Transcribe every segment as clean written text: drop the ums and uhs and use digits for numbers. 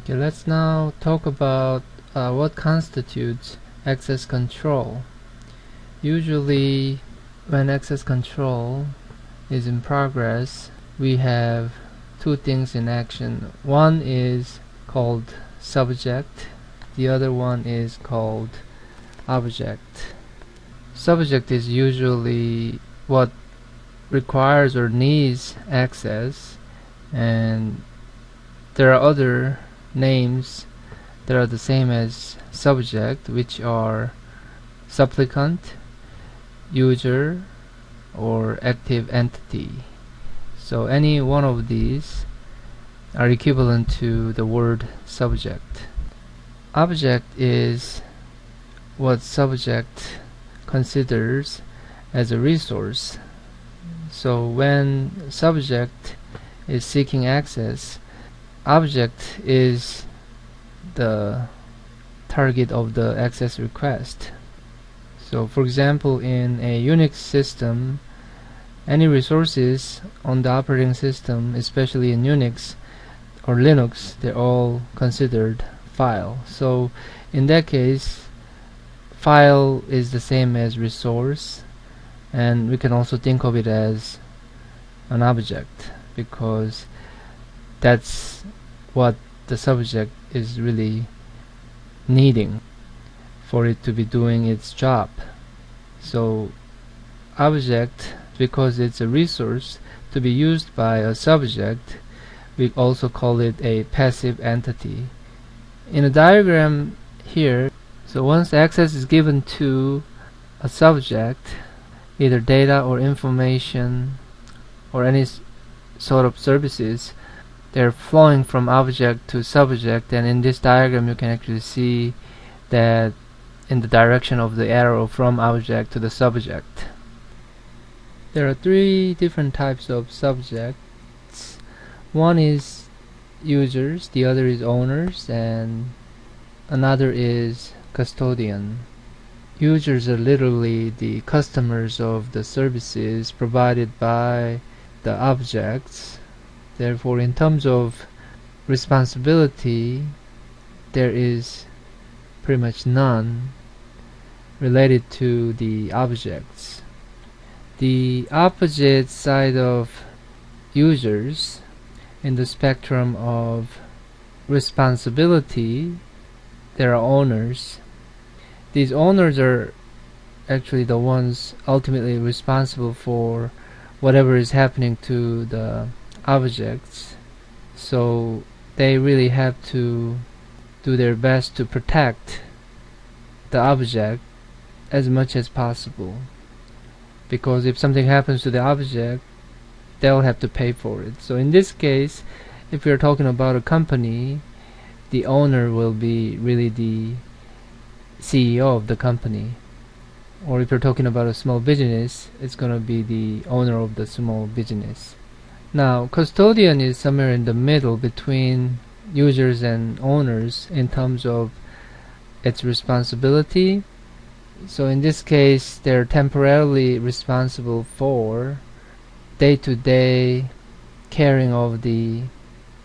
Okay, let's now talk about what constitutes access control. Usually, when access control is in progress, we have two things in action. One is called subject, the other one is called object. Subject is usually what requires or needs access, and there are other names that are the same as subject, which are supplicant, user, or active entity. So any one of these are equivalent to the word subject. Object is what subject considers as a resource. So when subject is seeking access, object is the target of the access request. So for example, in a Unix system, any resources on the operating system, especially in Unix or Linux, they're all considered file. So in that case, file is the same as resource, and we can also think of it as an object, because that's what the subject is really needing for it to be doing its job. So object, because it's a resource to be used by a subject, we also call it a passive entity. In a diagram here, so once access is given to a subject, either data or information or any sort of services, they're flowing from object to subject, and in this diagram you can actually see that in the direction of the arrow from object to the subject. There are three different types of subjects. One is users, the other is owners, and another is custodian. Users are literally the customers of the services provided by the objects. Therefore, in terms of responsibility, there is pretty much none related to the objects. The opposite side of users in the spectrum of responsibility, there are owners. These owners are actually the ones ultimately responsible for whatever is happening to the objects, so they really have to do their best to protect the object as much as possible, because if something happens to the object, they'll have to pay for it. So in this case, if we're talking about a company, the owner will be really the CEO of the company. Or if you're talking about a small business, it's going to be the owner of the small business. Now, custodian is somewhere in the middle between users and owners in terms of its responsibility. So in this case, they're temporarily responsible for day-to-day caring of the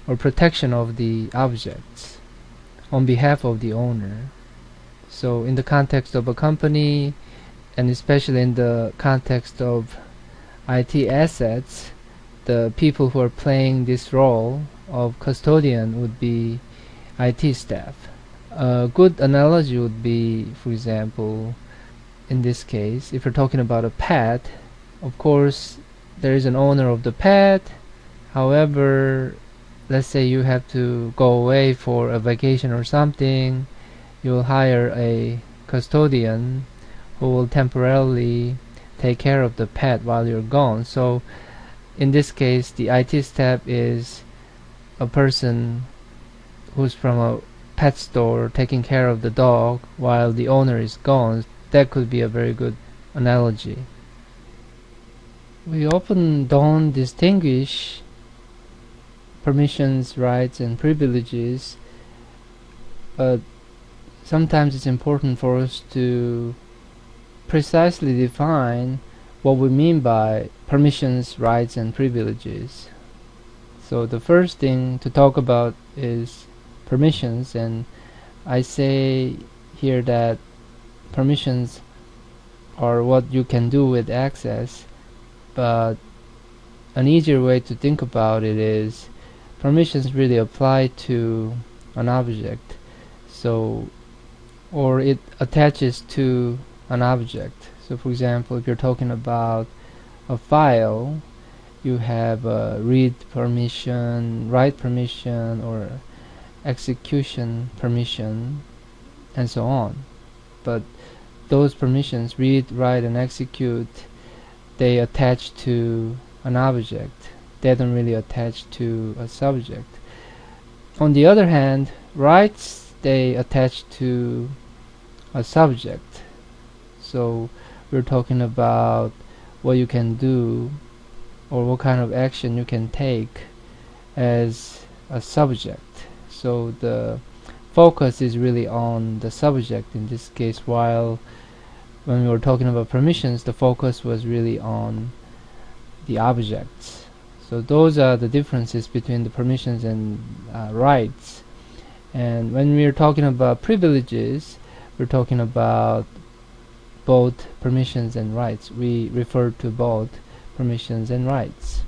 or protection of the objects on behalf of the owner. So in the context of a company, and especially in the context of IT assets, the people who are playing this role of custodian would be IT staff. A good analogy would be, for example, in this case, if you're talking about a pet, of course there is an owner of the pet. However, let's say you have to go away for a vacation or something, you'll hire a custodian who will temporarily take care of the pet while you're gone. So in this case, the IT staff is a person who's from a pet store taking care of the dog while the owner is gone. That could be a very good analogy. We often don't distinguish permissions, rights, and privileges, but sometimes it's important for us to precisely define what we mean by permissions, rights, and privileges. So the first thing to talk about is permissions, and I say here that permissions are what you can do with access, but an easier way to think about it is permissions really apply to an object, so or it attaches to an object. So for example, if you're talking about a file, you have a read permission, write permission, or execution permission, and so on. But those permissions, read, write, and execute, they attach to an object. They don't really attach to a subject. On the other hand, writes, they attach to a subject. So we're talking about what you can do or what kind of action you can take as a subject. So the focus is really on the subject in this case, while when we were talking about permissions, the focus was really on the objects. So those are the differences between the permissions and rights. And when we're talking about privileges, we're talking about both permissions and rights. We refer to both permissions and rights.